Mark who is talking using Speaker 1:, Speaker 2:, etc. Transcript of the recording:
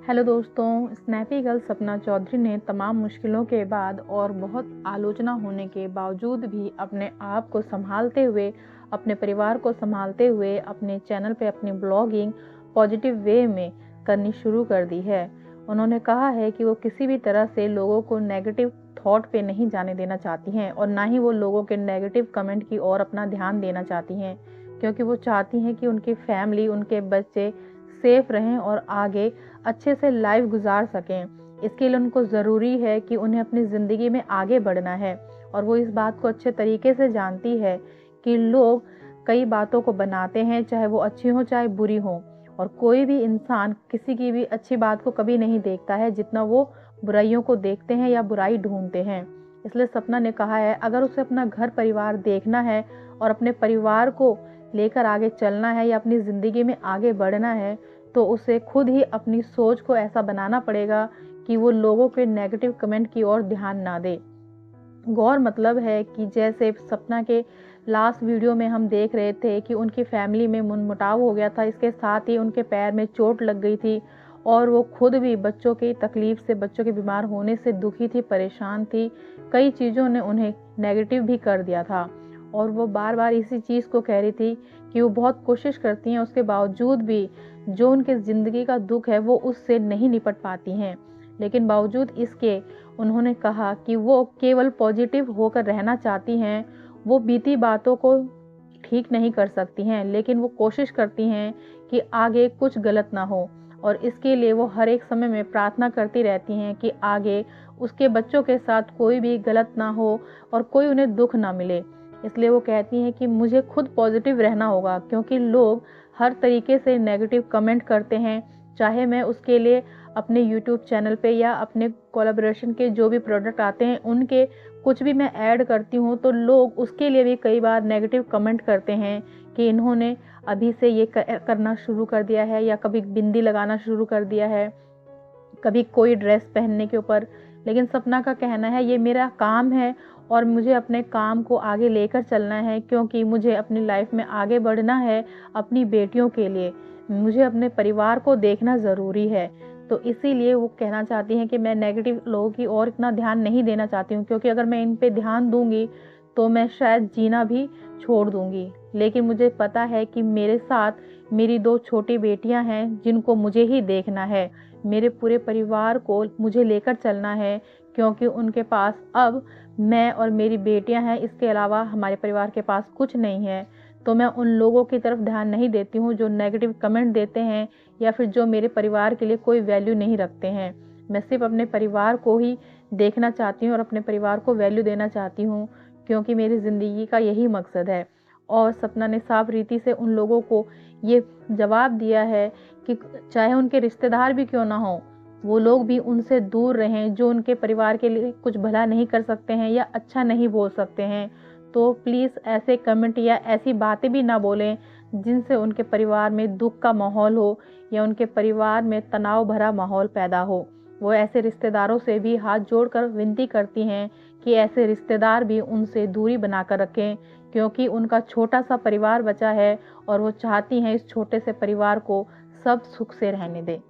Speaker 1: Hello दोस्तों, snappy girl Sapna Chaudhary ने तमाम मुश्किलों के बाद और बहुत आलोचना होने के बावजूद भी अपने आप को संभालते हुए, अपने परिवार को संभालते हुए अपने चैनल पे अपनी ब्लॉगिंग पॉजिटिव वे में करनी शुरू कर दी है। उन्होंने कहा है कि वो किसी भी तरह से लोगों को नेगेटिव थॉट पे नहीं जाने देना चाहती हैं और ना ही वो लोगों के नेगेटिव कमेंट की ओर अपना ध्यान देना चाहती हैं, क्योंकि वो चाहती हैं कि उनकी फैमिली, उनके बच्चे सेफ रहें और आगे अच्छे से लाइफ गुजार सकें। इसके लिए उनको ज़रूरी है कि उन्हें अपनी ज़िंदगी में आगे बढ़ना है और वो इस बात को अच्छे तरीके से जानती है कि लोग कई बातों को बनाते हैं, चाहे वो अच्छी हो चाहे बुरी हो, और कोई भी इंसान किसी की भी अच्छी बात को कभी नहीं देखता है जितना वो बुराइयों को देखते हैं या बुराई ढूंढते हैं। इसलिए सपना ने कहा है, अगर उसे अपना घर परिवार देखना है और अपने परिवार को लेकर आगे चलना है या अपनी ज़िंदगी में आगे बढ़ना है, तो उसे खुद ही अपनी सोच को ऐसा बनाना पड़ेगा कि वो लोगों के नेगेटिव कमेंट की ओर ध्यान ना दे। गौर मतलब है कि जैसे सपना के लास्ट वीडियो में हम देख रहे थे कि उनकी फैमिली में मनमुटाव हो गया था, इसके साथ ही उनके पैर में चोट लग गई थी और वो खुद भी बच्चों की तकलीफ से, बच्चों के बीमार होने से दुखी थी, परेशान थी। कई चीज़ों ने उन्हें नेगेटिव भी कर दिया था और वो बार बार इसी चीज़ को कह रही थी कि वो बहुत कोशिश करती हैं, उसके बावजूद भी जो उनके ज़िंदगी का दुख है वो उससे नहीं निपट पाती हैं। लेकिन बावजूद इसके उन्होंने कहा कि वो केवल पॉजिटिव होकर रहना चाहती हैं। वो बीती बातों को ठीक नहीं कर सकती हैं, लेकिन वो कोशिश करती हैं कि आगे कुछ गलत ना हो और इसके लिए वो हर एक समय में प्रार्थना करती रहती हैं कि आगे उसके बच्चों के साथ कोई भी गलत ना हो और कोई उन्हें दुख ना मिले। इसलिए वो कहती हैं कि मुझे खुद पॉजिटिव रहना होगा, क्योंकि लोग हर तरीके से नेगेटिव कमेंट करते हैं, चाहे मैं उसके लिए अपने यूट्यूब चैनल पे या अपने कोलैबोरेशन के जो भी प्रोडक्ट आते हैं उनके कुछ भी मैं ऐड करती हूँ तो लोग उसके लिए भी कई बार नेगेटिव कमेंट करते हैं कि इन्होंने अभी से ये करना शुरू कर दिया है या कभी बिंदी लगाना शुरू कर दिया है, कभी कोई ड्रेस पहनने के ऊपर। लेकिन सपना का कहना है, ये मेरा काम है और मुझे अपने काम को आगे लेकर चलना है, क्योंकि मुझे अपनी लाइफ में आगे बढ़ना है। अपनी बेटियों के लिए मुझे अपने परिवार को देखना ज़रूरी है। तो इसीलिए वो कहना चाहती हैं कि मैं नेगेटिव लोगों की ओर इतना ध्यान नहीं देना चाहती हूँ, क्योंकि अगर मैं इन पे ध्यान दूंगी तो मैं शायद जीना भी छोड़ दूंगी। लेकिन मुझे पता है कि मेरे साथ मेरी 2 छोटी बेटियां हैं जिनको मुझे ही देखना है, मेरे पूरे परिवार को मुझे लेकर चलना है, क्योंकि उनके पास अब मैं और मेरी बेटियां हैं, इसके अलावा हमारे परिवार के पास कुछ नहीं है। तो मैं उन लोगों की तरफ ध्यान नहीं देती हूँ जो नेगेटिव कमेंट देते हैं या फिर जो मेरे परिवार के लिए कोई वैल्यू नहीं रखते हैं। मैं सिर्फ अपने परिवार को ही देखना चाहती हूँ और अपने परिवार को वैल्यू देना चाहती हूँ, क्योंकि मेरी ज़िंदगी का यही मकसद है। और सपना ने साफ रीति से उन लोगों को ये जवाब दिया है कि चाहे उनके रिश्तेदार भी क्यों ना हो, वो लोग भी उनसे दूर रहें जो उनके परिवार के लिए कुछ भला नहीं कर सकते हैं या अच्छा नहीं बोल सकते हैं। तो प्लीज़ ऐसे कमेंट या ऐसी बातें भी ना बोलें जिनसे उनके परिवार में दुख का माहौल हो या उनके परिवार में तनाव भरा माहौल पैदा हो। वो ऐसे रिश्तेदारों से भी हाथ जोड़कर विनती करती हैं कि ऐसे रिश्तेदार भी उनसे दूरी बनाकर रखें, क्योंकि उनका छोटा सा परिवार बचा है और वो चाहती हैं इस छोटे से परिवार को सब सुख से रहने दें।